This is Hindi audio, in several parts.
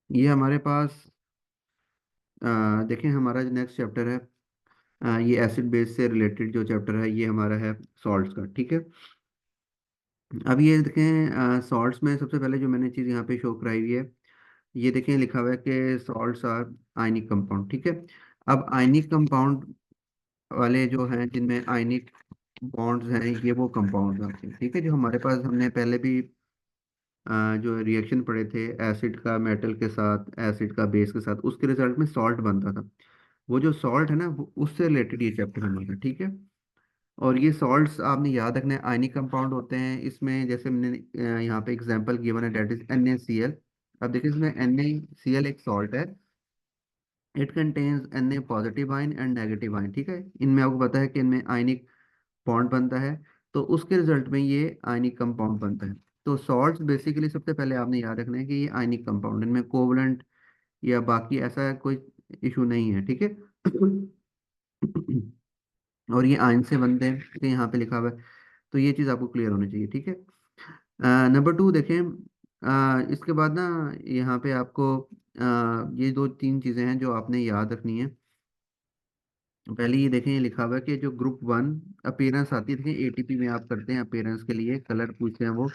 ये हमारे पास देखें, हमारा जो नेक्स्ट चैप्टर है, ये एसिड बेस से रिलेटेड जो चैप्टर है ये हमारा है सॉल्ट्स का। ठीक है। अब ये देखें, सॉल्ट्स में सबसे पहले जो मैंने चीज़ यहाँ पे शो कराई हुई है, ये देखें लिखा हुआ है कि सॉल्ट्स आर आयनिक कंपाउंड। ठीक है। अब आयनिक कंपाउंड वाले जो हैं, जिनमें आयनिक बॉन्ड्स हैं, ये वो कंपाउंड आते हैं। ठीक है। जो हमारे पास हमने पहले भी जो रिएक्शन पढ़े थे, एसिड का मेटल के साथ, एसिड का बेस के साथ, उसके रिजल्ट में सॉल्ट बनता था। वो जो सॉल्ट है ना, वो उससे रिलेटेड ये चैप्टर हमारा। ठीक है। और ये सॉल्ट्स आपने याद रखना है, आयनिक कंपाउंड होते हैं। इसमें जैसे मैंने यहाँ पे एग्जांपल गिवन है, डेट इज NaCl। अब देखिए, इसमें NaCl एक सॉल्ट है। It contains Na positive ion and negative ion. ठीक है। इनमें आपको पता है कि इनमें आयनिक बॉन्ड बनता है, तो उसके रिजल्ट में ये आयनिक कंपाउंड बनता है। तो सॉल्ट्स बेसिकली सबसे पहले आपने याद रखना है कि ये आयनिक कंपाउंड, इनमें कोवलेंट या बाकी ऐसा कोई इशू नहीं है। ठीक है। और ये आयन से बनते हैं, ठीक है, यहाँ पे लिखा हुआ है। तो ये चीज़ आपको क्लियर होनी चाहिए। ठीक है। नंबर टू देखें, इसके बाद ना, यहाँ पे आपको ये दो तीन चीज़ें हैं जो आपने याद रखनी है। पहले ये देखें, ये लिखा हुआ है कि जो ग्रुप वन अपीयरेंस आती है, देखिए ATP में आप करते हैं अपीयरेंस के लिए, कलर पूछते हैं वो,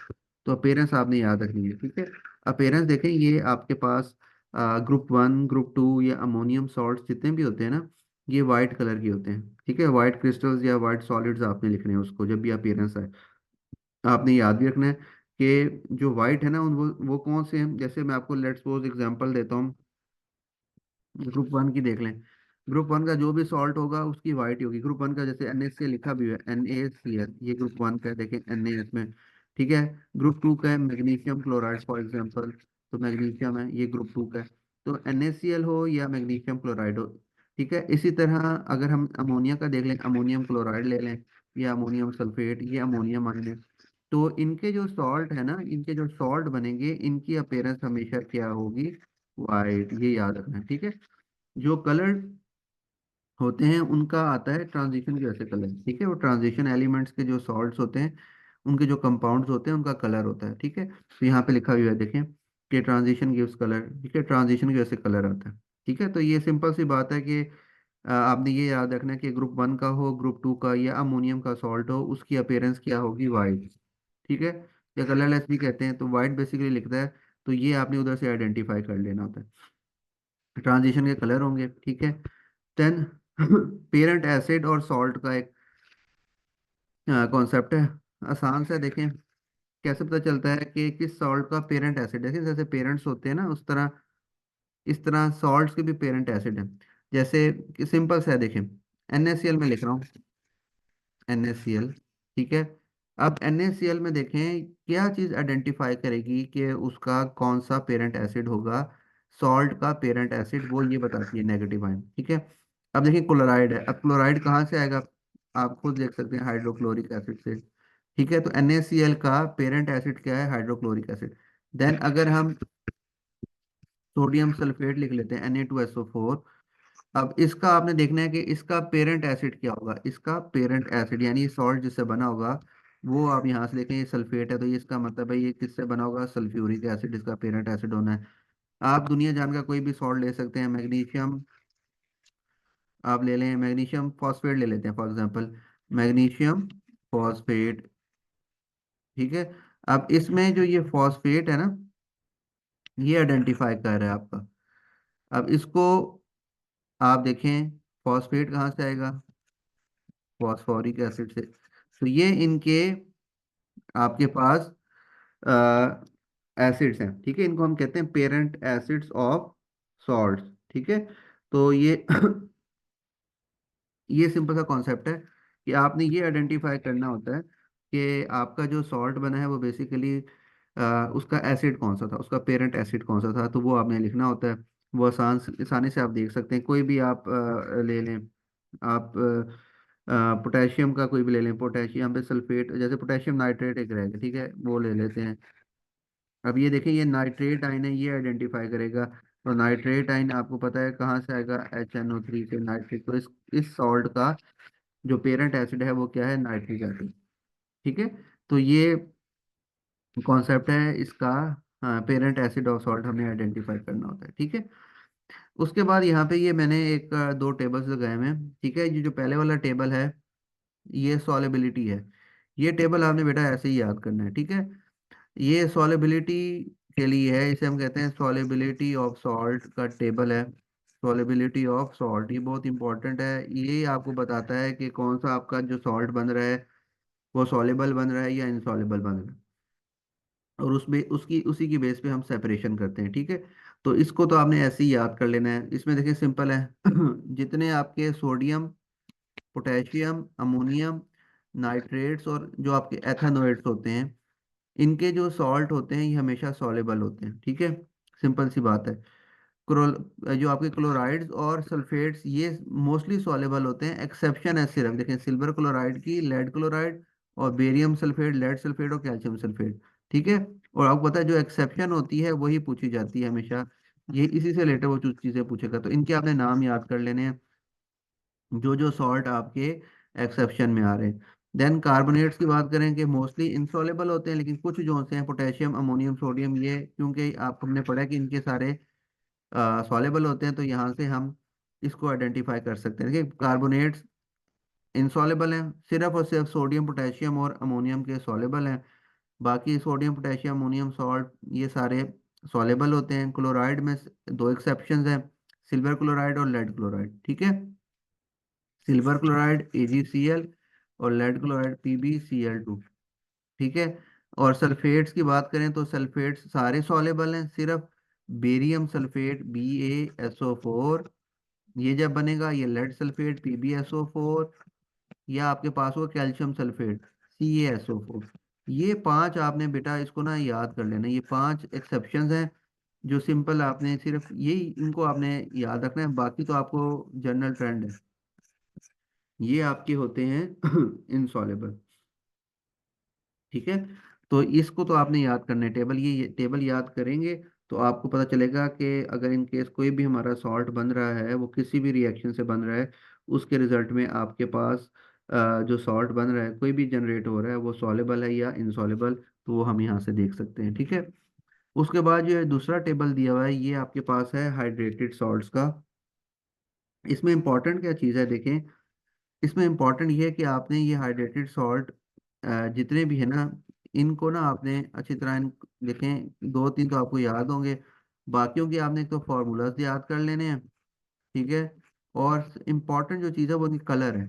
तो अपीयरेंस आपने याद रखनी है। ठीक है। अपीयरेंस देखें, ये आपके पास ग्रुप वन, ग्रुप टू या अमोनियम सॉल्ट जितने भी होते हैं ना, ये वाइट कलर के होते हैं। ठीक है। वाइट क्रिस्टल्स या वाइट सॉलिड्स आपने लिखने हैं उसको, जब भी अपीयरेंस आए आपने याद भी रखना है कि जो वाइट है ना, उन वो कौन से हैं। जैसे मैं आपको लेट्स सपोज एग्जांपल देता हूँ, ग्रुप वन की देख लें। ग्रुप वन का जो भी सॉल्ट होगा उसकी वाइट ही होगी। ग्रुप वन का जैसे NaCl लिखा भी है, NaCl, ये ग्रुप वन का है, देखें NaS में। ठीक है। ग्रुप टू का है मैग्नीशियम क्लोराइड फॉर एग्जांपल, तो मैग्नीशियम है, ये ग्रुप टू का है। तो NaCl हो या मैग्नीशियम क्लोराइड हो। ठीक है। इसी तरह अगर हम अमोनिया का देख लें, अमोनियम क्लोराइड ले लें या अमोनियम सल्फेट, ये अमोनियम आयन है। तो इनके जो सॉल्ट है ना, इनके जो सॉल्ट बनेंगे, इनकी अपीयरेंस हमेशा क्या होगी? वाइट। ये याद रखना है। ठीक है। जो कलर होते हैं उनका आता है ट्रांजिशन की वजह से कलर। ठीक है। वो ट्रांजिशन एलिमेंट्स के जो सॉल्ट्स होते हैं, उनके जो कंपाउंड्स होते हैं, उनका कलर होता है। ठीक है। तो यहाँ पे लिखा हुआ है, देखें कि ट्रांजिशन गिव्स कलर। ठीक है। ट्रांजिशन की वजह से कलर आता है। ठीक है। तो ये सिंपल सी बात है कि आपने ये याद रखना है कि ग्रुप वन का हो, ग्रुप टू का या अमोनियम का सॉल्ट हो, उसकी अपीयरेंस क्या होगी? वाइट। ठीक है। या कलरलेस भी कहते हैं, तो वाइट बेसिकली लिखता है। तो ये आपने उधर से आइडेंटिफाई कर लेना होता है, ट्रांजिशन के कलर होंगे। ठीक है। देन पेरेंट एसिड और सॉल्ट का एक कॉन्सेप्ट है, आसान सा है। देखें कैसे पता चलता है कि किस सॉल्ट का पेरेंट एसिड है। जैसे पेरेंट्स होते हैं ना, उस तरह इस तरह सॉल्ट्स के भी पेरेंट एसिड हैं। जैसे कि सिंपल सा है, देखें NaCl में लिख रहा हूँ, NaCl। ठीक है। अब NaCl में देखें क्या चीज़ आइडेंटिफाई करेगी कि उसका कौन सा पेरेंट एसिड होगा। सॉल्ट का पेरेंट एसिड वो ये बताती है, नेगेटिव आयन। ठीक है। अब देखिए क्लोराइड है, अब क्लोराइड कहाँ से आएगा? आप खुद देख सकते हैं, हाइड्रोक्लोरिक एसिड से। ठीक है। तो NaCl का पेरेंट एसिड क्या है? Hydrochloric acid. देन अगर हम सोडियम सल्फेट लिख लेते हैं, Na2SO4। अब इसका आपने देखना है कि इसका पेरेंट एसिड क्या होगा। इसका पेरेंट एसिड यानी सॉल्ट जिससे बना होगा, वो आप यहाँ से देखें, ये सल्फेट है, तो ये इसका मतलब है ये किससे बना होगा? सल्फ्यूरिक एसिड इसका पेरेंट एसिड होना है। आप दुनिया जान का कोई भी सॉल्ट ले सकते हैं, मैग्नीशियम आप ले लें, मैग्नीशियम फॉस्फेट ले लेते हैं फॉर एग्जांपल, मैग्नीशियम फॉस्फेट। ठीक है। अब इसमें जो ये फॉस्फेट है ना, ये आइडेंटिफाई कर रहा है आपका। अब इसको आप देखें, फॉस्फेट कहाँ से आएगा? फॉस्फोरिक एसिड से। तो ये इनके आपके पास एसिड्स हैं। ठीक है। इनको हम कहते हैं पेरेंट एसिड्स ऑफ सॉल्ट्स। ठीक है। तो ये ये सिंपल सा कॉन्सेप्ट है कि आपने ये आइडेंटिफाई करना होता है कि आपका जो सॉल्ट बना है वो बेसिकली उसका एसिड कौन सा था, उसका पेरेंट एसिड कौन सा था, तो वो आपने लिखना होता है। वो आसानी से आप देख सकते हैं, कोई भी आप ले लें। आप पोटेशियम का कोई भी ले लें, पोटेशियम पे सल्फेट, जैसे पोटेशियम नाइट्रेट एक रहेगा। ठीक है। वो ले लेते हैं। अब ये देखें, ये नाइट्रेट आयन है, ये आइडेंटिफाई करेगा। तो नाइट्रेट आयन आपको पता है कहाँ से आएगा? HNO3 से नाइट्रेट। तो इस सॉल्ट का जो पेरेंट एसिड है वो क्या है? Nitric acid. ठीक है। तो ये कॉन्सेप्ट है इसका, हाँ, पेरेंट एसिड और सॉल्ट हमें आइडेंटिफाई करना होता है, ठीक है। उसके बाद यहाँ पे ये मैंने एक दो टेबल्स लगाए हुए हैं, ठीक है। ये जो पहले वाला टेबल है ये सॉलेबिलिटी है। ये टेबल आपने बेटा ऐसे ही याद करना है, ठीक है। ये सॉलेबिलिटी के लिए है, इसे हम कहते हैं सॉलेबिलिटी ऑफ सॉल्ट का टेबल है। सॉलेबिलिटी ऑफ सॉल्ट ये बहुत इंपॉर्टेंट है, ये आपको बताता है कि कौन सा आपका जो सॉल्ट बन रहा है वो सॉलेबल बन रहा है या इनसॉलेबल बन रहा है, और उसमें उसकी उसी की बेस पे हम सेपरेशन करते हैं, ठीक है। तो इसको तो आपने ऐसे ही याद कर लेना है। इसमें देखिए सिंपल है जितने आपके सोडियम, पोटेशियम, अमोनियम, नाइट्रेट्स और जो आपके एथेनोइड्स होते हैं, इनके जो सॉल्ट होते हैं ये हमेशा सॉलेबल होते हैं, ठीक है। सिंपल सी बात है। जो आपके क्लोराइड्स और सल्फेट्स ये मोस्टली सॉलेबल होते हैं, एक्सेप्शन है सिर्फ देखें सिल्वर क्लोराइड की, लेड क्लोराइड, और बेरियम सल्फेट, लेड सल्फेट और कैल्शियम सल्फेट, ठीक है। और आपको पता है जो एक्सेप्शन होती है वही पूछी जाती है हमेशा, ये इसी से रिलेटेड वो चीजें पूछेगा, तो इनके आपने नाम याद कर लेने हैं जो जो सॉल्ट आपके एक्सेप्शन में आ रहे हैं। देन कार्बोनेट्स की बात करें कि मोस्टली इंसॉलेबल होते हैं, लेकिन कुछ जो से हैं पोटेशियम, अमोनियम, सोडियम, ये क्योंकि आप हमने पढ़ा कि इनके सारे सॉलेबल होते हैं, तो यहाँ से हम इसको आइडेंटिफाई कर सकते हैं। देखिए कार्बोनेट्स इंसॉलेबल हैं, सिर्फ और सिर्फ सोडियम, पोटेशियम और अमोनियम के सॉलेबल हैं। बाकी सोडियम, पोटेशियम, अमोनियम सॉल्ट ये सारे सॉलेबल होते हैं। क्लोराइड में दो एक्सेप्शंस हैं, सिल्वर क्लोराइड और लेड क्लोराइड, ठीक है। सिल्वर क्लोराइड AgCl और लेड क्लोराइड PbCl2, ठीक है। और सल्फेट्स की बात करें तो सल्फेट्स सारे सॉलेबल हैं, सिर्फ बेरियम सल्फेट BaSO4, ये जब बनेगा ये लेड सल्फेट PbSO4, या आपके पास हो कैल्शियम सल्फेट CaSO4। ये पांच आपने बेटा इसको ना याद कर लेना, ये पांच एक्सेप्शंस हैं जो सिंपल आपने सिर्फ यही इनको आपने याद रखना है, बाकी तो आपको जनरल ट्रेंड है, ये आपके होते हैं इनसॉलेबल, ठीक है। तो इसको तो आपने याद करना है टेबल, ये टेबल याद करेंगे तो आपको पता चलेगा कि अगर इन केस कोई भी हमारा सॉल्ट बन रहा है वो किसी भी रिएक्शन से बन रहा है, उसके रिजल्ट में आपके पास जो सॉल्ट बन रहा है कोई भी जनरेट हो रहा है वो सॉलेबल है या इनसॉलेबल, तो वो हम यहाँ से देख सकते हैं, ठीक है। उसके बाद जो है दूसरा टेबल दिया हुआ है ये आपके पास है हाइड्रेटेड सॉल्ट्स का। इसमें इंपॉर्टेंट क्या चीज़ है देखें, इसमें इम्पोर्टेंट ये है कि आपने ये हाइड्रेटेड सॉल्ट जितने भी है ना, इनको ना आपने अच्छी तरह देखें, दो तीन तो आपको याद होंगे, बाकियों की आपने एक तो फॉर्मूलाज याद कर लेने हैं, ठीक है। और इम्पोर्टेंट जो चीज़ है वो इनकी कलर है।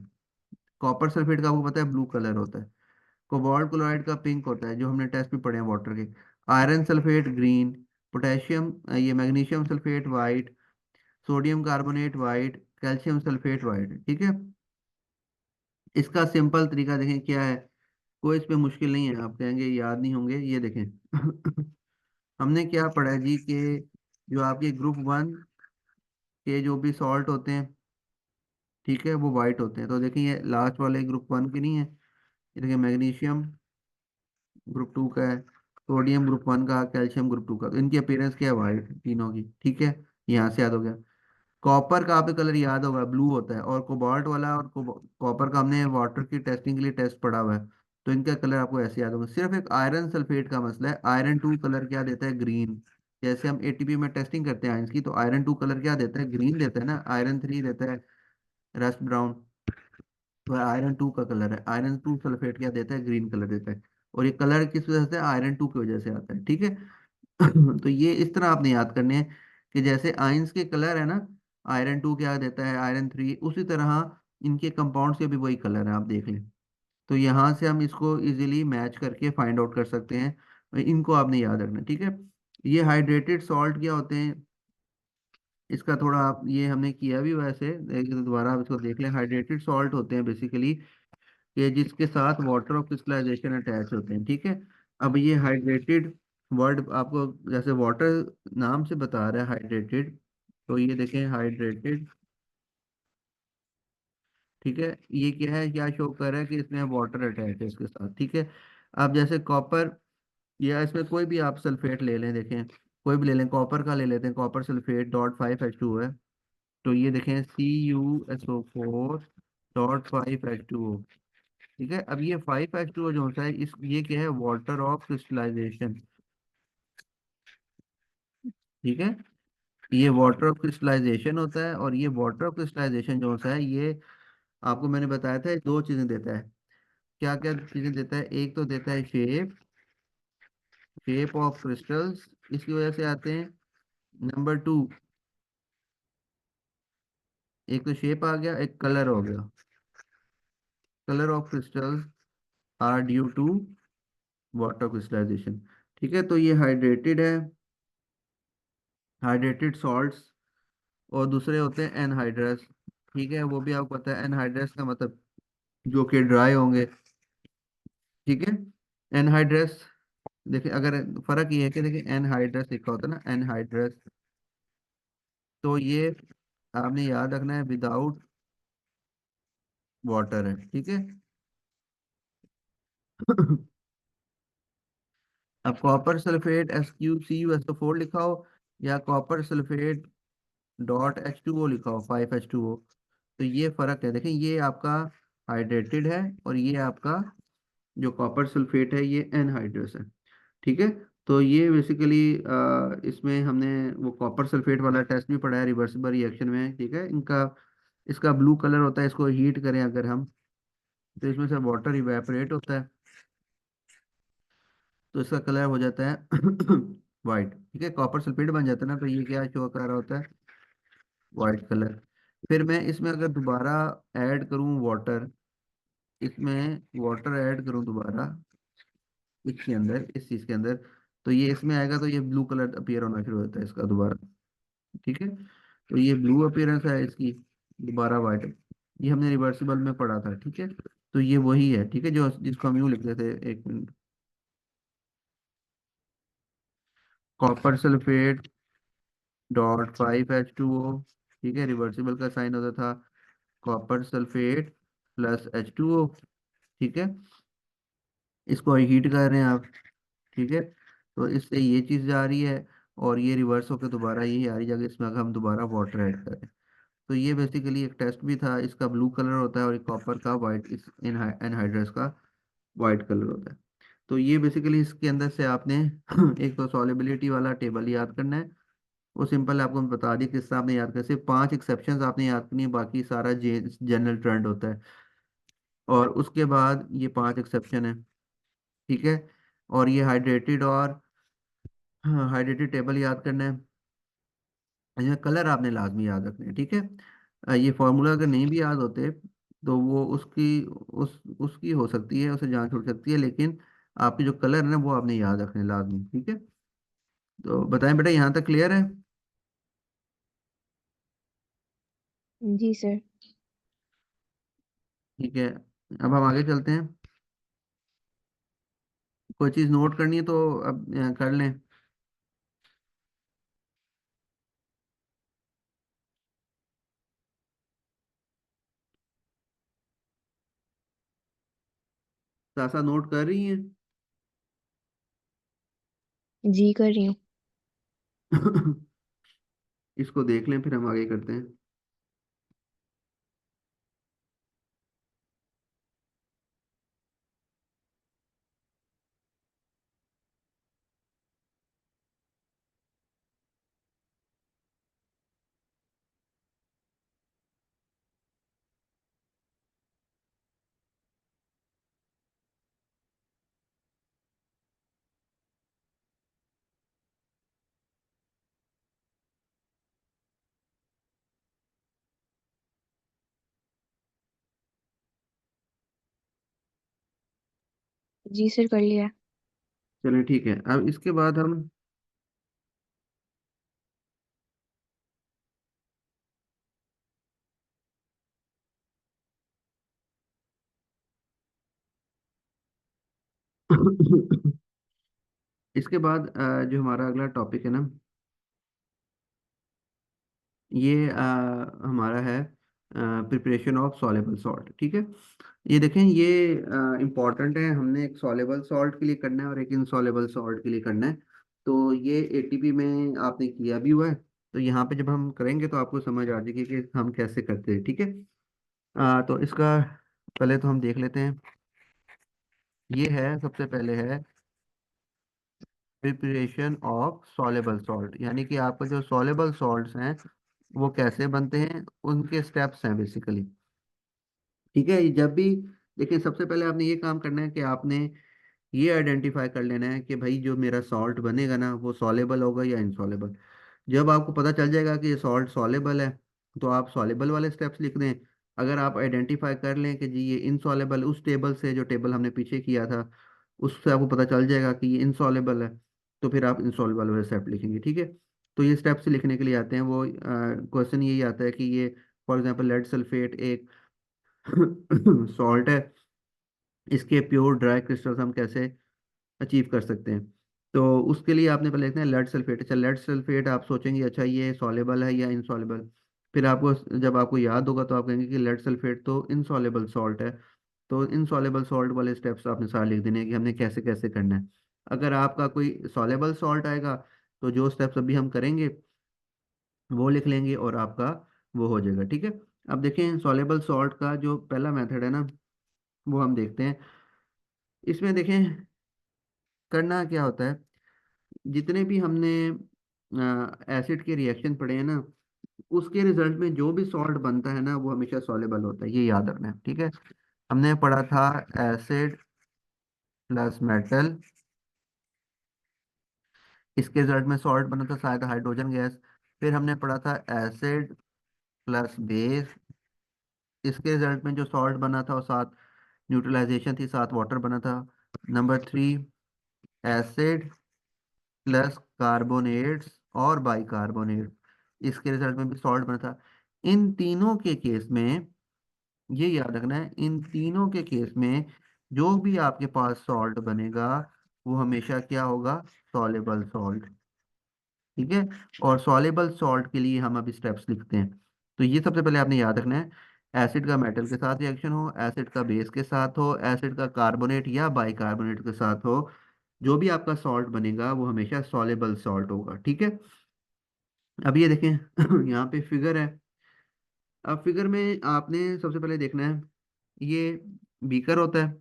कॉपर सल्फेट का आपको पता है ब्लू कलर होता है, कोबाल्ट क्लोराइड का पिंक होता है जो हमने टेस्ट में पढ़े हैं वाटर के, आयरन सल्फेट ग्रीन, पोटेशियम ये magnesium sulphate white, sodium carbonate white, calcium sulphate white, ठीक है। इसका सिंपल तरीका देखें क्या है, कोई इस पे मुश्किल नहीं है, आप कहेंगे याद नहीं होंगे, ये देखें हमने क्या पढ़ा है जी कि जो आपके ग्रुप 1 के जो भी सॉल्ट होते हैं, ठीक है, वो वाइट होते हैं। तो देखिए ये लास्ट वाले ग्रुप 1 के नहीं है, ये देखिए मैग्नीशियम ग्रुप 2 का है, सोडियम ग्रुप 1 का, कैल्शियम ग्रुप 2 का, तो इनकी अपीयरेंस क्या है, वाइट तीनों की, ठीक है। यहाँ से याद हो गया। कॉपर का आपको कलर याद होगा ब्लू होता है, और कोबाल्ट वाला और कॉपर का हमने वाटर की टेस्टिंग के लिए टेस्ट पढ़ा हुआ है, तो इनका कलर आपको ऐसे याद होगा। सिर्फ एक आयरन सल्फेट का मसला है, आयरन 2 कलर क्या देता है, ग्रीन। जैसे हम ATP में टेस्टिंग करते हैं आयरन की, तो आयरन 2 कलर क्या देता है, ग्रीन देता है ना, आयरन 3 देता है रस्ट ब्राउन। तो आयरन 2 का कलर है, आयरन 2 सल्फेट क्या देता है, ग्रीन कलर देता है। और ये कलर किस वजह से, आयरन 2 की वजह से आता है, ठीक है। तो ये इस तरह आपने याद करने हैं कि जैसे आयंस के कलर है ना, आयरन 2 क्या देता है, आयरन 3, उसी तरह इनके कंपाउंड्स के भी वही कलर है, आप देख लें। तो यहाँ से हम इसको इजीली मैच करके फाइंड आउट कर सकते हैं, इनको आपने याद रखना है, ठीक है। ये हाइड्रेटेड सॉल्ट क्या होते हैं, इसका थोड़ा आप ये हमने किया भी वैसे, दोबारा आप इसको देख लें। हाइड्रेटेड सॉल्ट होते हैं बेसिकली ये जिसके साथ वाटर ऑफ क्रिस्टलाइजेशन अटैच होते हैं, ठीक है। अब ये हाइड्रेटेड वर्ड आपको जैसे वाटर नाम से बता रहा है हाइड्रेटेड, तो ये देखें हाइड्रेटेड, ठीक है। ये क्या है, क्या शो कर रहा है कि इसमें वाटर अटैच है इसके साथ, ठीक है। अब जैसे कॉपर, या इसमें कोई भी आप सल्फेट ले लें, देखें कोई भी ले लें, कॉपर का ले लेते हैं, कॉपर सल्फेट .5H2 है, तो ये देखें CuSO4.5H2O, ठीक है। अब ये 5H2O जो होता है इस ये क्या है, वाटर ऑफ क्रिस्टलाइजेशन, ठीक है। ये वाटर ऑफ क्रिस्टलाइजेशन होता है, और ये वाटर ऑफ क्रिस्टलाइजेशन जो होता है ये आपको मैंने बताया था, ये दो चीजें देता है। क्या क्या चीजें देता है? एक तो देता है शेप, शेप ऑफ क्रिस्टल्स, इसकी वजह से आते हैं। नंबर टू, एक तो शेप आ गया, एक कलर हो गया। Colour of crystals are due to water crystallization. ठीक है, तो ये हाइड्रेटेड है, हाइड्रेटेड सॉल्ट्स। और दूसरे होते हैं एनहाइड्रस। ठीक है, वो भी आपको पता है एनहाइड्रस का मतलब, जो कि ड्राई होंगे। ठीक है। एनहाइड्रस, देखिए अगर फर्क ये है कि देखिए एनहाइड्रस लिखा होता है ना, एनहाइड्रस, तो ये आपने याद रखना है विदाउट वाटर है। ठीक है। अब कॉपर सल्फेट SQ CuSO4 लिखा हो, या कॉपर सल्फेट .H2O लिखा हो, 5H2O, तो ये फर्क है। देखें ये आपका हाइड्रेटेड है, और ये आपका जो कॉपर सल्फेट है ये एनहाइड्रस है। ठीक है। तो ये बेसिकली इसमें हमने वो कॉपर सल्फेट वाला टेस्ट भी पढ़ा है रिवर्सिबल रिएक्शन में। ठीक है, इनका इसका ब्लू कलर होता है, इसको हीट करें अगर हम, तो इसमें से वाटर इवेपोरेट होता है, तो इसका कलर हो जाता है वाइट। ठीक है, कॉपर सल्फेट बन जाता है ना, तो ये क्या शो कर रहा होता है? White colour. फिर मैं इसमें अगर दोबारा ऐड करूं वाटर, इसमें वाटर ऐड करूं दोबारा इसके अंदर, इस चीज के अंदर, तो ये इसमें आएगा, तो ये ब्लू कलर अपीयर होना शुरू होता है इसका दोबारा। ठीक है, तो ये ब्लू अपीयरेंस है इसकी, दोबारा वाइट। ये हमने रिवर्सिबल में पढ़ा था। ठीक है, तो ये वही है। ठीक है, जो जिसको हम यूँ लिखते थे, एक मिनट, कॉपर सल्फेट .5H2O। ठीक है, रिवर्सिबल का साइन होता था कॉपर सल्फेट प्लस H2O। ठीक है, इसको हीट कर रहे हैं आप। ठीक है, तो इससे ये चीज़ जा रही है, और ये रिवर्स होकर दोबारा ये आ रही जगह, इसमें अगर हम दोबारा वाटर ऐड करें, तो ये बेसिकली एक टेस्ट भी था। इसका ब्लू कलर होता है, और कॉपर का वाइट, इस एनहाइड्रस का वाइट कलर होता है। तो ये बेसिकली इसके अंदर से आपने एक तो सॉलिबिलिटी वाला टेबल याद करना है, वो सिंपल है, आपको मैं बता दी किससे आपने याद करना, सिर्फ 5 एक्सेप्शंस आपने याद करनी है, बाकी सारा जनरल ट्रेंड होता है। और उसके बाद ये 5 एक्सेप्शन है। ठीक है, और ये हाइड्रेटेड और हाइड्रेटेड टेबल याद करना है। इसमें कलर आपने लाजमी याद रखने हैं। ठीक है। ये फॉर्मूला अगर नहीं भी याद होते, तो वो उसकी हो सकती है, उसे जांच हो सकती है, लेकिन आपके जो कलर है ना, वो आपने याद रखने लाजमी। ठीक है, तो बताएं बेटा, यहाँ तक क्लियर है? जी सर। ठीक है, अब हम आगे चलते हैं। कोई चीज़ नोट करनी है तो अब कर लें। साथ साथ नोट कर रही हैं? जी कर रही हूँ। इसको देख लें, फिर हम आगे करते हैं। जी सर कर लिया। चलें ठीक है, अब इसके बाद हम इसके बाद जो हमारा अगला टॉपिक है ना, ये हमारा है प्रिपरेशन ऑफ सॉलेबल सॉल्ट। ठीक है, ये देखें, ये इम्पॉर्टेंट है, हमने एक सॉलेबल सॉल्ट के लिए करना है और एक इनसॉलेबल सॉल्ट के लिए करना है। तो ये एटीपी में आपने किया भी हुआ है, तो यहाँ पे जब हम करेंगे तो आपको समझ आ जाएगी कि हम कैसे करते हैं। ठीक है, तो इसका पहले तो हम देख लेते हैं। ये है, सबसे पहले है प्रिपरेशन ऑफ सॉलेबल सॉल्ट, यानी कि आपका जो सॉलेबल सॉल्ट्स हैं वो कैसे बनते हैं, उनके स्टेप्स हैं बेसिकली। ठीक है, जब भी देखिए सबसे पहले आपने ये काम करना है कि आपने ये आइडेंटिफाई कर लेना है कि भाई जो मेरा सॉल्ट बनेगा ना वो सॉलेबल होगा या इनसॉलेबल। जब आपको पता चल जाएगा कि ये सॉल्ट सॉलेबल है तो आप सॉलेबल वाले स्टेप्स लिख दें। अगर आप आइडेंटिफाई कर लें कि जी ये इनसॉलेबल, उस टेबल से जो टेबल हमने पीछे किया था उससे आपको पता चल जाएगा कि ये इनसॉलेबल है, तो फिर आप इनसॉलेबल वाले स्टेप लिखेंगे। ठीक है, तो ये स्टेप्स लिखने के लिए आते हैं वो क्वेश्चन यही आता है कि ये फॉर एग्जांपल लेड सल्फेट एक सॉल्ट है, इसके प्योर ड्राई क्रिस्टल्स हम कैसे अचीव कर सकते हैं। तो उसके लिए आपने पहले लिखना है लेड सल्फेट। अच्छा, लेड सल्फेट आप सोचेंगे अच्छा ये सॉलेबल है या इनसॉलेबल, फिर आपको जब आपको याद होगा तो आप कहेंगे कि लेड सल्फेट तो इनसॉलेबल सॉल्ट है। तो इनसॉलेबल सॉल्ट वाले स्टेप्स आपने सारे लिख देने हैं कि हमने कैसे कैसे करना है। अगर आपका कोई सॉलेबल सॉल्ट आएगा तो जो स्टेप्स अभी हम करेंगे वो लिख लेंगे और आपका वो हो जाएगा। ठीक है, अब देखें सॉलेबल सॉल्ट का जो पहला मेथड है ना वो हम देखते हैं। इसमें देखें करना क्या होता है, जितने भी हमने एसिड के रिएक्शन पढ़े हैं ना उसके रिजल्ट में जो भी सॉल्ट बनता है ना वो हमेशा सॉलेबल होता है, ये याद रखना है। ठीक है, हमने पढ़ा था एसिड प्लस मेटल, इसके रिजल्ट में सॉल्ट बना था शायद हाइड्रोजन गैस। फिर हमने पढ़ा था एसिड प्लस बेस, इसके रिजल्ट में जो सॉल्ट बना था और साथ न्यूट्रलाइजेशन थी, साथ वाटर बना था। नंबर 3 एसिड प्लस कार्बोनेट्स और बाइकार्बोनेट, इसके रिजल्ट में भी सॉल्ट बना था। इन तीनों के केस में ये याद रखना है, इन तीनों के केस में जो भी आपके पास सॉल्ट बनेगा वो हमेशा क्या होगा, सॉलेबल सॉल्ट। ठीक है, और सॉलेबल सॉल्ट के लिए हम अब स्टेप्स लिखते हैं। तो ये सबसे पहले आपने याद रखना है, एसिड का मेटल के साथ रिएक्शन हो, एसिड का बेस के साथ हो, एसिड का कार्बोनेट या बाइकार्बोनेट के साथ हो, जो भी आपका सॉल्ट बनेगा वो हमेशा सॉलेबल सॉल्ट होगा। ठीक है, अब ये देखें यहाँ पे फिगर है। अब फिगर में आपने सबसे पहले देखना है ये बीकर होता है,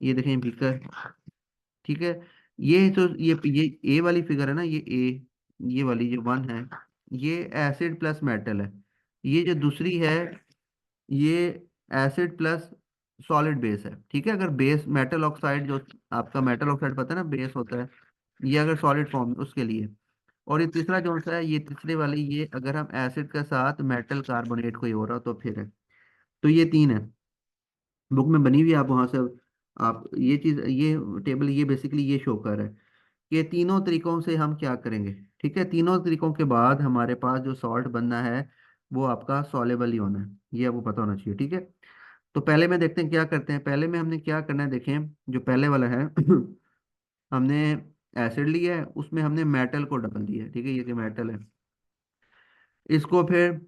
ये देखें बीकर। ठीक है, ये तो ये ए वाली फिगर है ना, ये ए, ये वाली जो 1 है ये एसिड प्लस मेटल है। ये जो दूसरी है ये एसिड प्लस सॉलिड बेस है। ठीक है, अगर बेस मेटल ऑक्साइड, जो आपका मेटल ऑक्साइड पता है ना बेस होता है, ये अगर सॉलिड फॉर्म उसके लिए। और ये तीसरा जो सा है, ये तीसरे वाली, ये अगर हम एसिड के साथ मेटल कार्बोनेट कोई हो रहा तो फिर है। तो ये 3 है, बुक में बनी हुई है, आप वहां से आप ये चीज, ये टेबल ये बेसिकली ये शो कर रहा है कि तीनों तरीकों से हम क्या करेंगे। ठीक है, तीनों तरीकों के बाद हमारे पास जो सॉल्ट बनना है वो आपका सॉलेबल ही होना है, ये आपको पता होना चाहिए। ठीक है, तो पहले में देखते हैं क्या करते हैं। पहले में हमने क्या करना है, देखें जो पहले वाला है हमने एसिड लिया है, उसमें हमने मेटल को डाल दिया है। ठीक है, ये कि मेटल है, इसको फिर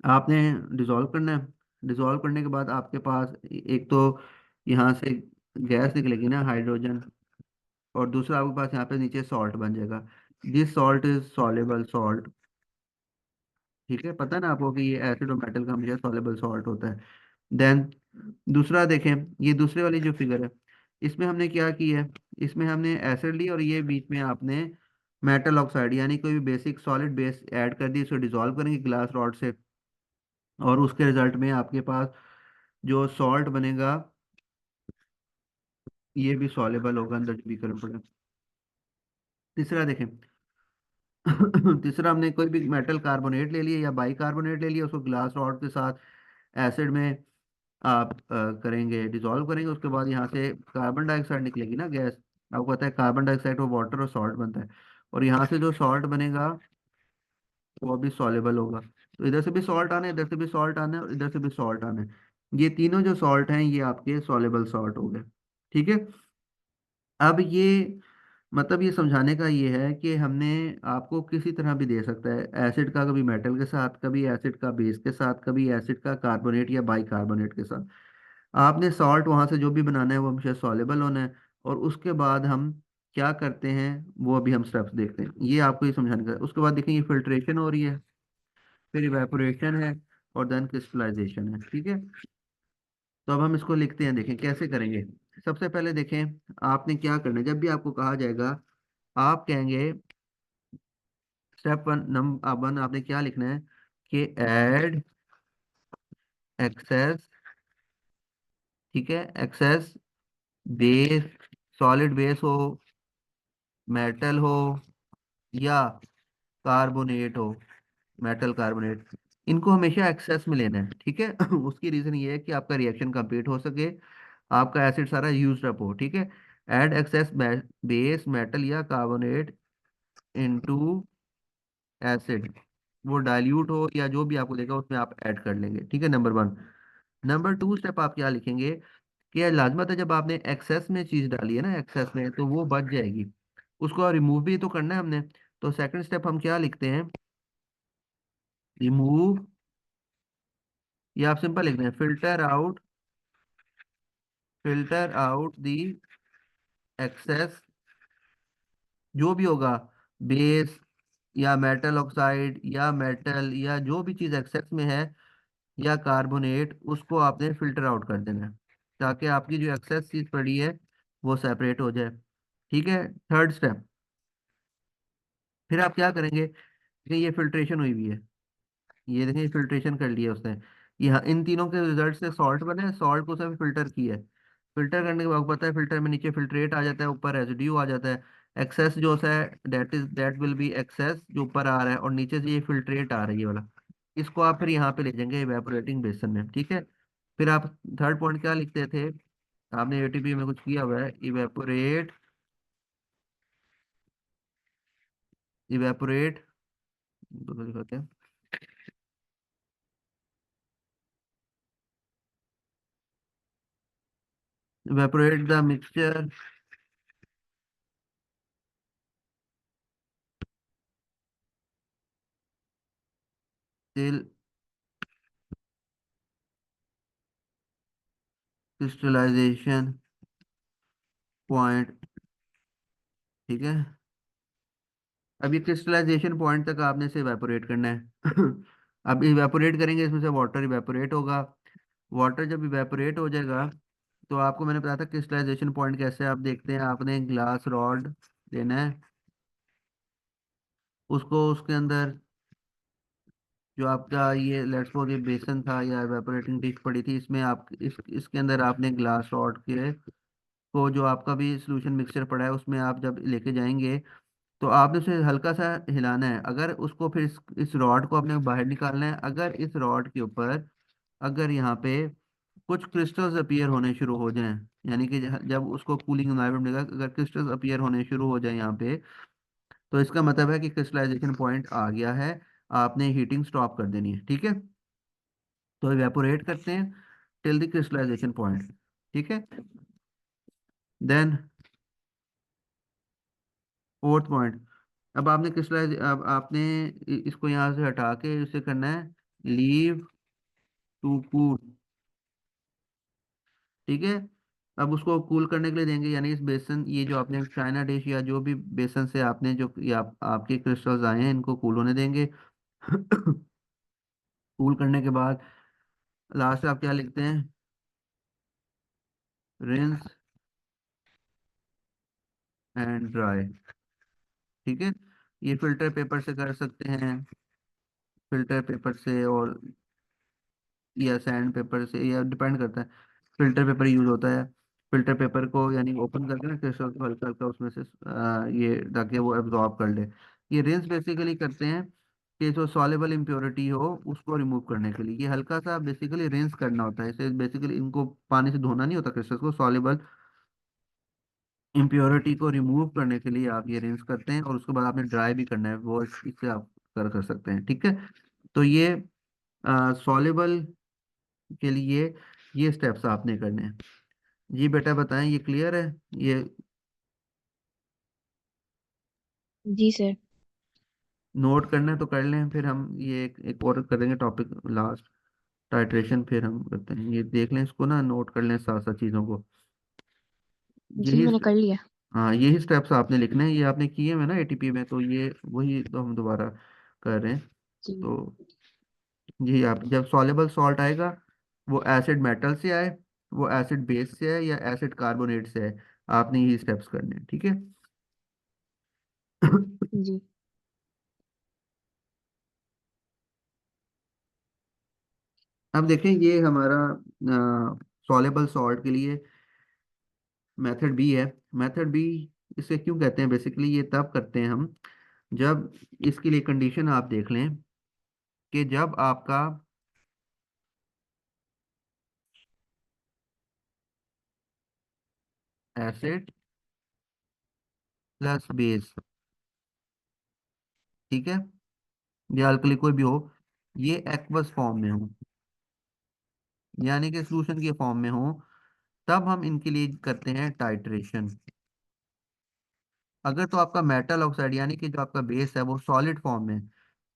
आपने डिसॉल्व करना है। डिसॉल्व करने के बाद आपके पास एक तो यहाँ से गैस निकलेगी ना हाइड्रोजन, और दूसरा आपके पास यहाँ पे नीचे सॉल्ट बन जाएगा। This salt is soluble salt. ठीक है, पता है ना आपको कि ये एसिड और मेटल का हमेशा सॉलेबल सॉल्ट होता है। देन दूसरा देखें, ये दूसरे वाली जो फिगर है इसमें हमने क्या किया है, इसमें हमने एसिड ली और ये बीच में आपने मेटल ऑक्साइड यानी कोई भी बेसिक सॉलिड बेस ऐड कर दी, इसको डिसॉल्व करेंगे ग्लास रॉड से, और उसके रिजल्ट में आपके पास जो सॉल्ट बनेगा ये भी सॉलेबल होगा अंदर भी करना पड़ेगा। तीसरा देखें तीसरा हमने कोई भी मेटल कार्बोनेट ले लिया या बाई कार्बोनेट ले लिया, उसको ग्लास रॉड के साथ एसिड में आप करेंगे, डिसॉल्व करेंगे। उसके बाद यहाँ से कार्बन डाइऑक्साइड निकलेगी ना गैस, आपको पता है कार्बन डाइऑक्साइड वो वाटर और सॉल्ट बनता है, और यहाँ से जो सॉल्ट बनेगा वो भी सॉलेबल होगा। तो इधर से भी सॉल्ट आना है, इधर से भी सॉल्ट आना है, और इधर से भी सॉल्ट आना है। ये तीनों जो सॉल्ट हैं ये आपके सॉलेबल सॉल्ट हो गए। ठीक है, अब ये मतलब ये समझाने का ये है कि हमने आपको किसी तरह भी दे सकता है एसिड का, कभी मेटल के साथ, कभी एसिड का बेस के साथ, कभी एसिड का कार्बोनेट या बाइकार्बोनेट के साथ। आपने सॉल्ट वहां से जो भी बनाना है वो हमेशा सॉलेबल होना है। और उसके बाद हम क्या करते हैं वो अभी हम स्टेप्स देखते हैं, ये आपको ये समझाने का है। उसके बाद देखें ये फिल्ट्रेशन हो रही है, फिर इवेपोरेशन है, और देन क्रिस्टलाइजेशन है। ठीक है, तो अब हम इसको लिखते हैं, देखें कैसे करेंगे। सबसे पहले देखें, आपने क्या करना है जब भी आपको कहा जाएगा, आप कहेंगे स्टेप वन, नंबर वन आपने क्या लिखना है कि ऐड एक्सेस, ठीक है, एक्सेस बेस, सॉलिड बेस हो, मेटल हो, या कार्बोनेट हो, मेटल कार्बोनेट, इनको हमेशा एक्सेस में लेना है, ठीक है। उसकी रीजन ये है कि आपका रिएक्शन कंप्लीट हो सके, आपका एसिड सारा यूज अप हो, ठीक है। ऐड एक्सेस बेस मेटल या कार्बोनेट इनटू एसिड, वो डाइल्यूट हो या जो भी आपको देगा उसमें आप ऐड कर लेंगे, ठीक है, number one. Number two step आप क्या लिखेंगे कि यार लाजमत है जब आपने एक्सेस में चीज डाली है ना, एक्सेस में, तो वो बच जाएगी, उसको रिमूव भी तो करना है हमने। तो सेकंड स्टेप हम क्या लिखते हैं, रिमूव, या आप सिंपल लिखते हैं फिल्टर आउट दी एक्सेस, जो भी होगा, बेस या मेटल ऑक्साइड या मेटल या जो भी चीज एक्सेस में है, या कार्बोनेट, उसको आपने फिल्टर आउट कर देना है, ताकि आपकी जो एक्सेस चीज पड़ी है वो सेपरेट हो जाए, ठीक है। थर्ड स्टेप, फिर आप क्या करेंगे कि ये फिल्ट्रेशन हुई हुई है, ये देखिए फिल्ट्रेशन कर लिया उसने, यहाँ इन तीनों के रिजल्ट से सॉल्ट बने, सॉल्ट को उसने फिल्टर किया है, फिल्टर करने के बाद पता है फिल्टर में नीचे फिल्ट्रेट आ जाता है, ऊपर रेजिड्यू आ जाता है, एक्सेस जो है दैट विल बी एक्सेस जो ऊपर आ रहा है, और नीचे से ये फिल्ट्रेट आ रही है ये वाला, इसको आप फिर यहाँ पे ले जाएंगे इवेपोरेटिंग बेसन में, ठीक है। फिर आप थर्ड पॉइंट क्या लिखते थे, आपने एटीपी में कुछ किया हुआ है, इवेपोरेट, इवेपोरेट, तो लिखते हैं evaporate the mixture till crystallization point, ठीक है। अब ये क्रिस्टलाइजेशन पॉइंट तक आपने इसे इवेपोरेट करना है। अब इवेपोरेट करेंगे, इसमें से वाटर इवेपोरेट होगा, वाटर जब इवेपोरेट हो जाएगा, तो आपको मैंने बताया था क्रिस्टलाइजेशन पॉइंट कैसे आप देखते हैं, आपने ग्लास रॉड लेना है, उसको उसके अंदर जो आपका ये लेट्स सपोज ये बेसन था या इवेपोरेटिंग डिश पड़ी थी, इसमें आप इसके अंदर आपने ग्लास रॉड के को जो आपका भी सोल्यूशन मिक्सचर पड़ा है उसमें आप जब लेके जाएंगे, तो आपने उसे हल्का सा हिलाना है, अगर उसको फिर इस रॉड को आपने बाहर निकालना है, अगर इस रॉड के ऊपर, अगर यहाँ पे कुछ क्रिस्टल्स अपीयर होने शुरू हो जाएं, यानी कि जब उसको कूलिंग एनवायरनमेंट मिलेगा, अगर क्रिस्टल्स अपीयर होने शुरू हो जाए यहाँ पे, तो इसका मतलब है कि क्रिस्टलाइजेशन पॉइंट आ गया है, आपने हीटिंग स्टॉप कर देनी है, ठीक है। तो इवेपोरेट करते हैं टिल द क्रिस्टलाइजेशन पॉइंट, ठीक है। देन फोर्थ पॉइंट, अब आपने क्रिस्टलाइज, अब आपने इसको यहाँ से हटा के इसे करना है लीव टू कूल, ठीक है। अब उसको कूल करने के लिए देंगे, यानी इस बेसन, ये जो आपने चाइना डिश या जो भी बेसन से आपने जो ये आपके क्रिस्टल्स आए हैं, इनको कूल होने देंगे। कूल करने के बाद लास्ट में आप क्या लिखते हैं, रिंस एंड ड्राई, ठीक है। ये फिल्टर पेपर से कर सकते हैं, फिल्टर पेपर से, और या सैंड पेपर से, या डिपेंड करता है, फिल्टर पेपर यूज होता है। फिल्टर पेपर को यानी ओपन करके ना क्रिस्टल को हल्का हल्का उसमें से ये ताकि वो एब्जॉर्ब कर ले। ये रिंस बेसिकली करते हैं कि जो सॉलेबल इम्प्योरिटी हो उसको रिमूव करने के लिए, ये हल्का सा बेसिकली रिंस करना होता है, इसे बेसिकली इनको पानी से धोना नहीं होता क्रिस्टल को, सॉलेबल इम्प्योरिटी को रिमूव करने के लिए आप ये रिंस करते हैं, और उसके बाद आपने ड्राई भी करना है, वो इससे आप कर सकते हैं, ठीक है। तो ये सॉलेबल के लिए ये स्टेप्स आपने करने हैं। जी बेटा बताएं, ये क्लियर है ये? जी सर। नोट करना है तो कर लें, फिर हम ये एक और करेंगे टॉपिक लास्ट, टाइट्रेशन, फिर हम करते हैं, ये देख लें इसको ना, नोट कर लें साथ साथ चीज़ों को। जी यही मैंने कर लिया। हाँ, यही स्टेप्स आपने लिखने हैं, ये आपने किए हुए ना एटीपी में, तो ये वही तो हम दोबारा कर रहे हैं। जी। तो यही आप, जब सॉलेबल सॉल्ट आएगा वो एसिड मेटल से आए, वो एसिड बेस से है या एसिड कार्बोनेट से है, आपने ये स्टेप्स करने हैं, ठीक है। जी। अब देखें, ये हमारा सॉलेबल सॉल्ट के लिए मेथड बी है। मेथड बी इसे क्यों कहते हैं, बेसिकली ये तब करते हैं हम जब, इसके लिए कंडीशन आप देख लें कि जब आपका एसिड प्लस बेस, ठीक है, या अल्कली कोई भी हो, ये एक्वस फॉर्म में हो, यानी कि सॉल्यूशन के फॉर्म में हो, तब हम इनके लिए करते हैं टाइट्रेशन। अगर तो आपका मेटल ऑक्साइड यानी कि जो आपका बेस है वो सॉलिड फॉर्म में,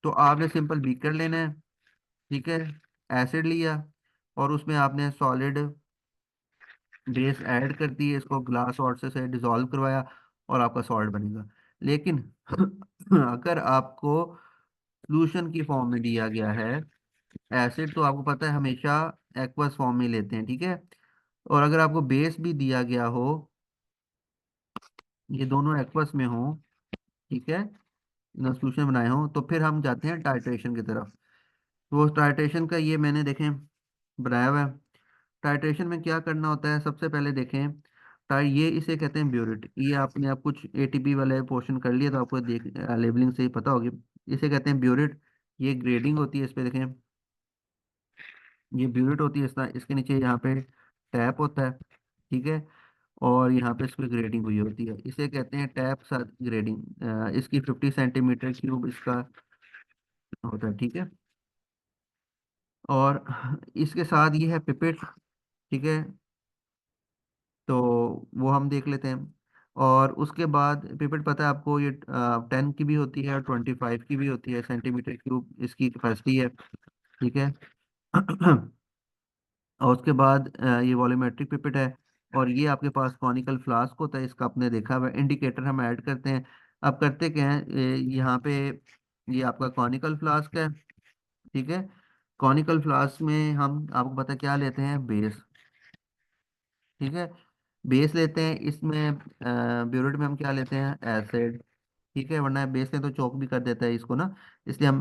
तो आपने सिंपल बीकर लेना है, ठीक है, एसिड लिया और उसमें आपने सॉलिड बेस ऐड कर दिए, इसको ग्लास वाटर से डिसॉल्व करवाया और आपका सॉल्ट बनेगा। लेकिन अगर आपको सॉल्यूशन की फॉर्म में दिया गया है एसिड, तो आपको पता है हमेशा एक्वस फॉर्म में लेते हैं, ठीक है, और अगर आपको बेस भी दिया गया हो, ये दोनों एक्वस में हो, ठीक है, सॉल्यूशन बनाए हो, तो फिर हम जाते हैं टाइट्रेशन की तरफ। तो वो टाइट्रेशन का ये मैंने देखें बनाया हुआ है। टाइट्रेशन में क्या करना होता है, सबसे पहले देखें, ये इसे कहते हैं ब्यूरिट। ये आपने आप कुछ एटीपी वाले पोर्शन कर लिया तो आपको देख लेबलिंग से ही पता होगी। इसे कहते हैं ब्यूरिट। ये ग्रेडिंग होती है, इस पे देखें, ये ब्यूरिट होती है, इसके नीचे यहाँ पे टैप होता है, ठीक है, और यहाँ पे इसकी ग्रेडिंग हुई होती है, इसे कहते हैं टैप साथ ग्रेडिंग। इसकी 50 सेंटीमीटर क्यूब इसका होता है, ठीक है, और इसके साथ ये है पिपेट, ठीक है, तो वो हम देख लेते हैं। और उसके बाद पिपेट पता है आपको, ये 10 की भी होती है और 25 की भी होती है, सेंटीमीटर क्यूब इसकी कैपेसिटी है, ठीक है। और उसके बाद ये वॉल्यूमेट्रिक पिपेट है, और ये आपके पास कॉनिकल फ्लास्क होता है, इसका आपने देखा हुआ इंडिकेटर हम ऐड करते हैं। अब करते क्या है, यहाँ पे ये आपका कॉनिकल फ्लास्क है, ठीक है, कॉनिकल फ्लास्क में हम आपको पता है क्या लेते हैं, बेस, ठीक है, बेस लेते हैं इसमें। ब्यूरेट में हम क्या लेते हैं, एसिड, ठीक है, वरना बेस में तो चौक भी कर देता है इसको ना, इसलिए हम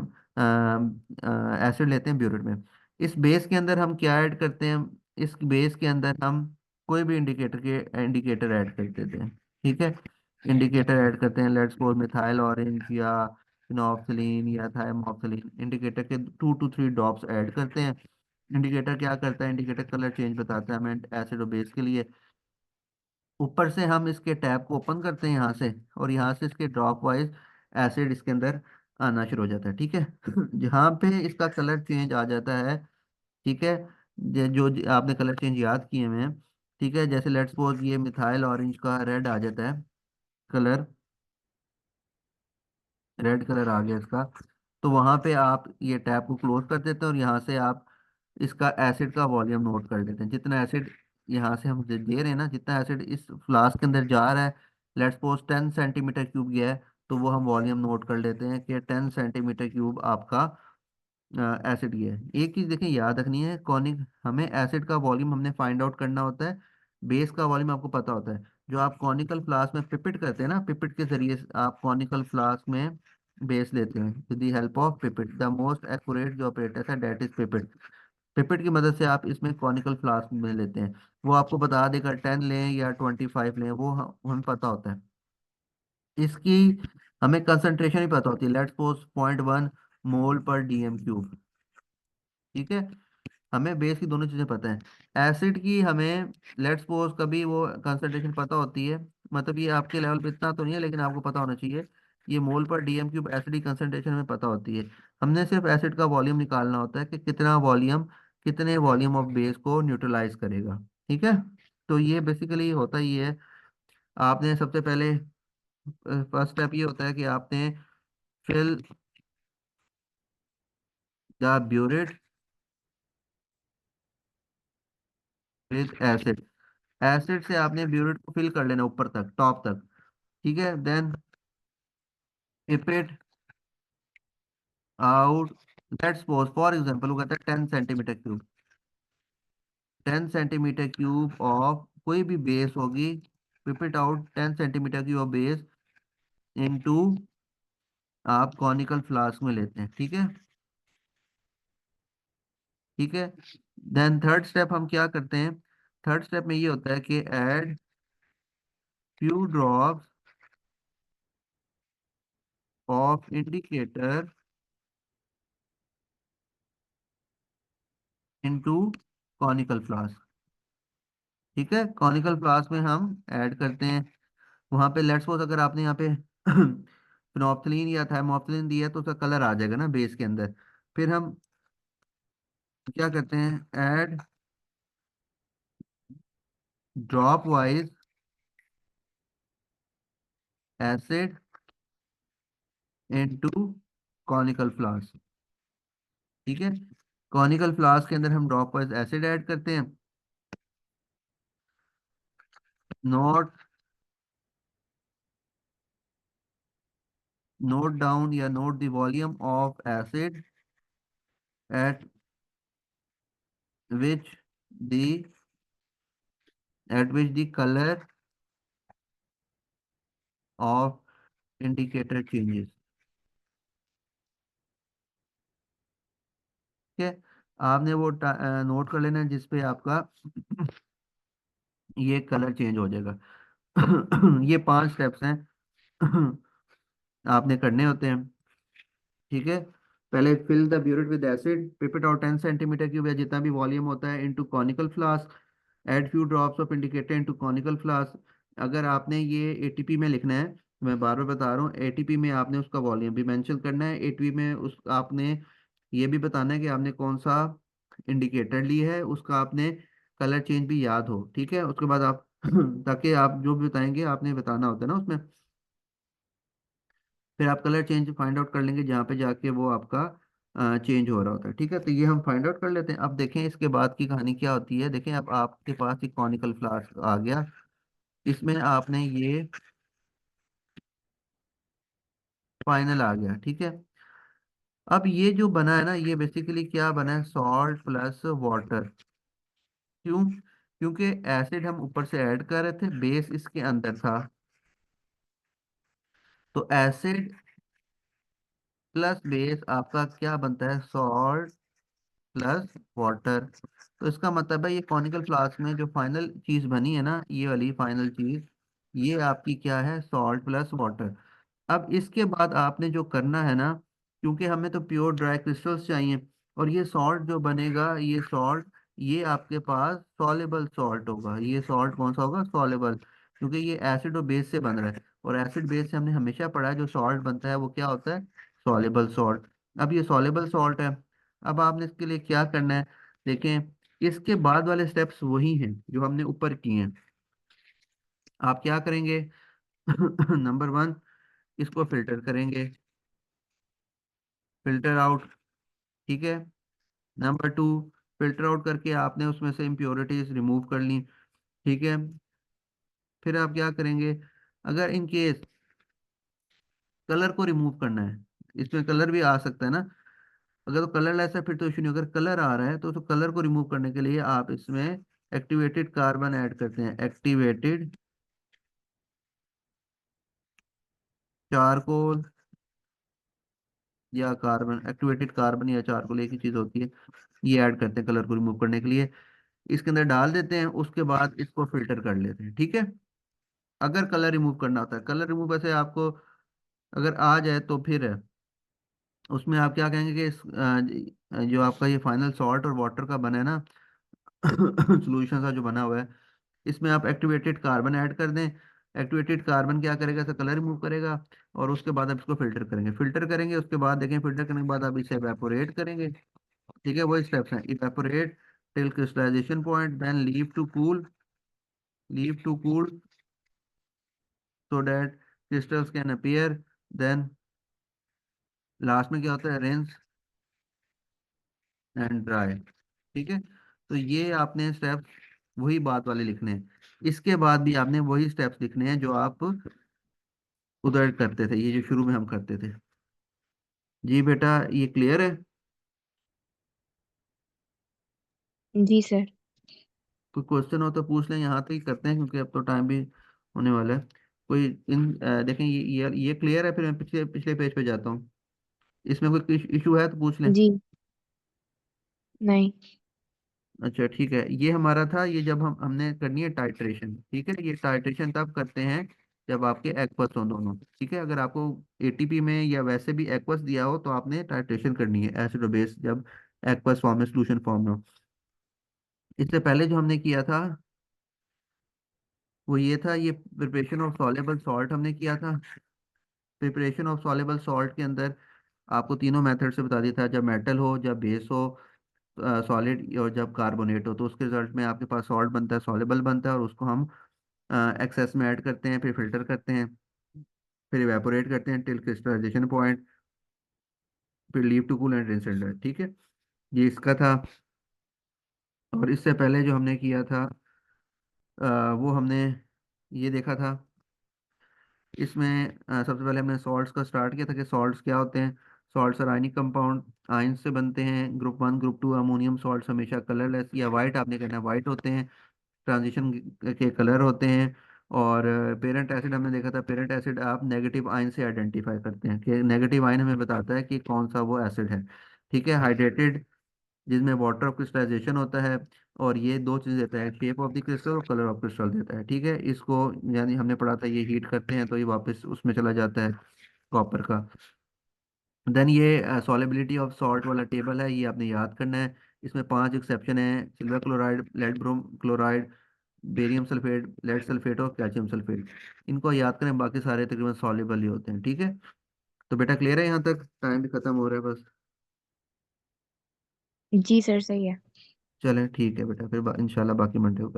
एसिड लेते हैं ब्यूरेट में। इस बेस के अंदर हम क्या ऐड करते हैं, इस बेस के अंदर हम कोई भी इंडिकेटर ऐड कर देते हैं, ठीक है, इंडिकेटर ऐड करते हैं, लेट्स सपोज मिथाइल ऑरेंज या फिनोक्सिलीन या थाइमोक्सिलीन, इंडिकेटर के 2 to 3 ड्रॉप्स ऐड करते हैं। इंडिकेटर क्या करता है, इंडिकेटर कलर चेंज बताता है हमें एसिड और बेस के लिए। ऊपर से हम इसके टैप को ओपन करते हैं यहाँ से, और यहाँ से इसके ड्रॉप वाइज एसिड इसके अंदर आना शुरू हो जाता है, ठीक है। जहाँ पे इसका कलर चेंज आ जाता है, ठीक है, आपने कलर चेंज याद किए हुए हैं, ठीक है, जैसे लेट्स सपोज ये मिथाइल ऑरेंज का रेड आ जाता है कलर, रेड कलर आ गया इसका, तो वहां पे आप ये टैप को क्लोज कर देते हैं और यहाँ से आप इसका एसिड का वॉल्यूम नोट कर देते हैं, जितना एसिड यहाँ से हम दे रहे हैं ना, जितना एसिड इस फ्लास्क के अंदर जा रहा है, लेट्स सपोज 10 सेंटीमीटर क्यूब गया है, तो वो हम वॉल्यूम नोट कर लेते हैं कि 10 सेंटीमीटर क्यूब आपका एसिड ये है। एक चीज देखें याद रखनी है, कॉनिक हमें एसिड का वॉल्यूम हमने फाइंड आउट करना होता है, बेस का वॉल्यूम आपको पता होता है। जो आप कॉनिकल फ्लास्क में पिपेट करते हैं ना, पिपेट के जरिए से आप कॉनिकल फ्लास्क में बेस लेते हैं with the help of pipette. The most accurate जो ऑपरेटर है दैट इज पिपेट। पिपेट की मदद से आप इसमें कॉनिकल फ्लास्क में लेते हैं, वो आपको बता देगा 10 लें या 25 लें, वो हमें पता होता है। इसकी हमें कंसंट्रेशन ही पता होती है, लेट्स सपोज 0.1 मोल पर DM क्यूब, ठीक है, हमें बेस की दोनों चीजें पता है। एसिड की हमें लेट्स सपोज कभी वो कंसंट्रेशन पता होती है, मतलब ये आपके लेवल पे इतना तो नहीं है लेकिन आपको पता होना चाहिए, ये मोल पर DM क्यूब एसिड की कंसंट्रेशन हमें पता होती है। हमने सिर्फ एसिड का वॉल्यूम निकालना होता है कि कितने वॉल्यूम ऑफ बेस को न्यूट्रलाइज करेगा, ठीक है। तो ये बेसिकली होता ही है। आपने सबसे पहले फर्स्ट स्टेप ये होता है कि आपने fill the burette with acid, acid से आपने ब्यूरेट को फिल कर लेना ऊपर तक, टॉप तक, ठीक है, then tip it out, let's suppose for example वो कहता है 10 centimetre cube, 10 centimetre cube of कोई भी बेस होगी, pip it out 10 centimetre cube of base into, आप कॉनिकल फ्लास्क में लेते हैं, ठीक है। ठीक है। देन थर्ड स्टेप हम क्या करते हैं, थर्ड स्टेप में ये होता है कि add few drops of indicator into conical flask. ठीक है, कॉनिकल फ्लास्क में हम ऐड करते हैं, वहां पे लेट्स सपोज अगर आपने यहाँ पे फिनोप्थलीन या थाइमोप्थलीन दिया है तो उसका कलर आ जाएगा ना बेस के अंदर। फिर हम क्या करते हैं, add drop wise acid into conical flask. ठीक है, कॉनिकल फ्लास्क के अंदर हम ड्रॉप वाइज एसिड ऐड करते हैं। नोट नोट डाउन या note the volume of acid eight which the the colour of indicator changes. ठीक है, आपने वो नोट कर लेना है जिसपे आपका ये कलर चेंज हो जाएगा। ये 5 स्टेप्स हैं आपने करने होते हैं। ठीक है, पहले fill the burette with acid, pip it out 10 centimetre cube या जितना भी वॉल्यूम होता है into conical flask, add few drops of indicator into conical flask. अगर आपने ये एटीपी में लिखना है, मैं बार बार बता रहा हूँ, एटीपी में आपने उसका वॉल्यूम भी मेंशन करना है, एटीपी में उस आपने ये भी बताना है कि आपने कौन सा इंडिकेटर ली है, उसका आपने कलर चेंज भी याद हो। ठीक है, उसके बाद आप ताकि आप जो भी बताएंगे आपने बताना होता है ना उसमें, फिर आप कलर चेंज फाइंड आउट कर लेंगे जहाँ पे जाके वो आपका चेंज हो रहा होता है। ठीक है, तो ये हम फाइंड आउट कर लेते हैं। अब देखें इसके बाद की कहानी क्या होती है। देखें अब आपके पास एक कॉनिकल फ्लास्क आ गया, इसमें आपने ये फाइनल आ गया। ठीक है, अब ये जो बना है ना, ये बेसिकली क्या बना है, सॉल्ट प्लस वाटर। क्यों, क्योंकि एसिड हम ऊपर से ऐड कर रहे थे, बेस इसके अंदर था, तो एसिड प्लस बेस आपका क्या बनता है, सॉल्ट प्लस वाटर। तो इसका मतलब है ये कॉनिकल फ्लास्क में जो फाइनल चीज बनी है ना, ये वाली फाइनल चीज, ये आपकी क्या है, सॉल्ट प्लस वाटर। अब इसके बाद आपने जो करना है ना, क्योंकि हमें तो प्योर ड्राई क्रिस्टल्स चाहिए, और ये सॉल्ट जो बनेगा, ये सॉल्ट, ये आपके पास सॉलेबल सॉल्ट होगा। ये सॉल्ट कौन सा होगा, सॉलेबल, क्योंकि ये एसिड और बेस से बन रहा है, और एसिड बेस से हमने हमेशा पढ़ा है जो सॉल्ट बनता है वो क्या होता है, सॉलेबल सॉल्ट। अब ये सॉलेबल सॉल्ट है। अब आपने इसके लिए क्या करना है, देखें, इसके बाद वाले स्टेप्स वही हैं जो हमने ऊपर किए हैं। आप क्या करेंगे, नंबर 1, इसको फिल्टर करेंगे, फिल्टर आउट। ठीक है, नंबर 2, फिल्टर आउट करके आपने उसमें से इम्प्योरिटीज रिमूव कर ली। ठीक है, फिर आप क्या करेंगे, अगर इन केस कलर को रिमूव करना है, इसमें कलर भी आ सकता है ना, अगर तो कलर लेस है फिर तो इशू नहीं, अगर कलर आ रहा है तो कलर को रिमूव करने के लिए आप इसमें एक्टिवेटेड कार्बन ऐड करते हैं, एक्टिवेटेड चारकोल या कार्बन, एक्टिवेटेड कार्बन या चारकोल एक ही चीज होती है, ये ऐड करते हैं कलर को रिमूव करने के लिए, इसके अंदर डाल देते हैं, उसके बाद इसको फिल्टर कर लेते हैं। ठीक है, अगर कलर रिमूव करना होता है, कलर रिमूव वैसे आपको अगर आ जाए तो फिर उसमें आप क्या कहेंगे कि जो आपका ये फाइनल सॉल्ट और वाटर का बना है ना, सोल्यूशन सा जो बना हुआ है, इसमें आप एक्टिवेटेड कार्बन ऐड कर दें। एक्टिवेटेड कार्बन क्या करेगा, इसका कलर रिमूव करेगा, और उसके बाद आप इसको फिल्टर करेंगे, फिल्टर करेंगे उसके बाद देखें, फिल्टर करने के बाद आप इसे एवेपोरेट करेंगे। ठीक है, वही स्टेप्स हैं, evaporate till crystallization point, then leave to cool so that crystals can appear, then last में क्या होता है, रिंस एंड ड्राई। ठीक है, तो ये आपने स्टेप्स वही बात वाले लिखने हैं, इसके बाद भी आपने वही स्टेप्स लिखने हैं जो आप उधर करते थे, ये जो शुरू में हम करते थे। जी बेटा, ये क्लियर है। जी सर। कोई क्वेश्चन हो तो पूछ लें, यहाँ तक ही करते हैं क्योंकि अब तो टाइम भी होने वाला है। कोई देखें, ये क्लियर है, फिर मैं पिछले पिछले पेज पे जाता हूँ। इसमें कोई इशू है तो पूछ लें। जी। नहीं। अच्छा ठीक है, ये हमारा था, ये जब हमने करनी है टाइट्रेशन, ठीक है। ये टाइट्रेशन तब करते हैं जब आपके एक्वस हो दोनों, ठीक है। अगर आपको एटीपी में या वैसे भी एक्वस दिया हो तो आपने टाइट्रेशन करनी है एसिड और बेस जब एक्वस फॉर्म में, सोल्यूशन फॉर्म में हो। इससे पहले जो हमने किया था वो ये था, ये प्रिपरेशन ऑफ सॉलेबल सॉल्ट हमने किया था। प्रिपरेशन ऑफ सॉलेबल सॉल्ट के अंदर आपको तीनों मेथड से बता दिया था, जब मेटल हो, जब बेस हो सॉलिड, और जब कार्बोनेट हो, तो उसके रिजल्ट में आपके पास सॉल्ट बनता है, सॉलेबल बनता है, और उसको हम एक्सेस में ऐड करते हैं, फिर फिल्टर करते हैं, फिर इवेपोरेट करते हैं टिल क्रिस्टलाइजेशन पॉइंट, फिर leave to cool and rinse, ठीक है। ये इसका था। और इससे पहले जो हमने किया था वो हमने ये देखा था। इसमें सबसे पहले हमने सॉल्ट्स का स्टार्ट किया था कि सॉल्ट्स क्या होते हैं। सॉल्ट्स आयनिक कंपाउंड, आयन से बनते हैं। Group one group two ammonium salts हमेशा कलरलेस या वाइट, आपने कहना है वाइट होते हैं, ट्रांजिशन के कलर होते हैं। और पेरेंट एसिड हमने देखा था, पेरेंट एसिड आप नेगेटिव आयन से आइडेंटिफाई करते हैं कि नेगेटिव आयन हमें बताता है कि कौन सा वो एसिड है, ठीक है। हाइड्रेटेड, जिसमें वाटर ऑफ क्रिस्टलाइजेशन होता है, और ये दो चीज़ देता है, शेप ऑफ द क्रिस्टल और कलर ऑफ क्रिस्टल देता है, ठीक है। इसको यानी हमने पढ़ा था, ये हीट करते हैं तो ये वापस उसमें चला जाता है, कॉपर का। देन ये सॉलेबिलिटी ऑफ सॉल्ट वाला टेबल है, ये आपने याद करना है। इसमें 5 एक्सेप्शन है: silver chloride, lead brom chloride, barium sulphate, lead sulphate और कैल्शियम सल्फेट। इनको याद करें, बाकी सारे तकरीबन सॉल्युबल ही होते हैं, ठीक है। तो बेटा क्लियर है यहाँ तक? टाइम भी खत्म हो रहा है बस। जी सर, सही है। चलें ठीक है बेटा, फिर इंशाल्लाह बाकी मंडे को